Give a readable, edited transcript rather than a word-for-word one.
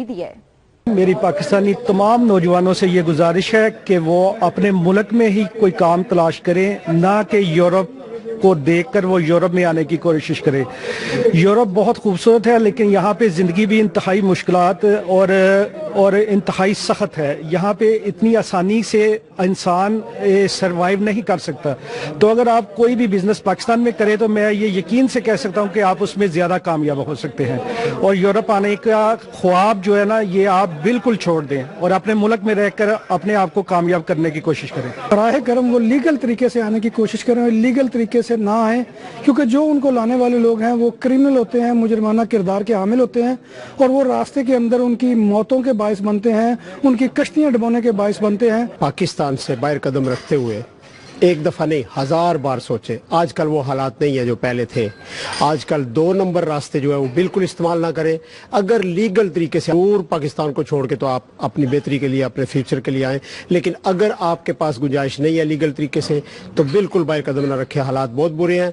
بھی دی ہے۔ میری پاکستانی تمام نوجوانوں سے یہ گزارش ہے کہ وہ اپنے ملک میں ہی کوئی کام تلاش کریں، نہ کہ یورپ کو دیکھ کر وہ یورپ میں آنے کی کوشش کرے۔ یورپ بہت خوبصورت ہے، لیکن یہاں پہ زندگی بھی انتہائی مشکلات اور انتہائی سخت ہے۔ یہاں پہ اتنی آسانی سے انسان سروائیو نہیں کر سکتا۔ تو اگر آپ کوئی بھی بزنس پاکستان میں کرے تو میں یہ یقین سے کہہ سکتا ہوں کہ آپ اس میں زیادہ کامیاب ہو سکتے ہیں، اور یورپ آنے کا خواب جو ہے نا، یہ آپ بالکل چھوڑ دیں اور اپنے ملک میں رہ کر اپنے آپ کو کامیاب کرنے کی کوشش کریں۔ براہ کرم وہ لیگل طریقے سے آنے کی کوشش کریں، لیگل طریقے سے نہ آئیں، کیونکہ جو ان کو لانے والے لوگ ہیں وہ کرمنل ہوتے ہیں، مجرمانہ کردار کے حامل ہوتے ہیں، اور وہ راستے کے اندر ان کی موتوں کے باعث بنتے ہیں، ان کی کشتیاں ڈبونے کے باعث بنتے ہیں۔ پاکستان سے باہر قدم رکھتے ہوئے ایک دفعہ نہیں 1000 بار سوچے۔ آج کل وہ حالات نہیں ہیں جو پہلے تھے۔ آج کل 2 نمبر راستے جو ہے وہ بالکل استعمال نہ کریں۔ اگر لیگل طریقے سے اور پاکستان کو چھوڑ کے تو آپ اپنی بہتری کے لیے، اپنے فیوچر کے لیے آئیں، لیکن اگر آپ کے پاس گنجائش نہیں ہے لیگل طریقے سے تو بالکل باہر قدم نہ رکھیں، حالات بہت برے ہیں۔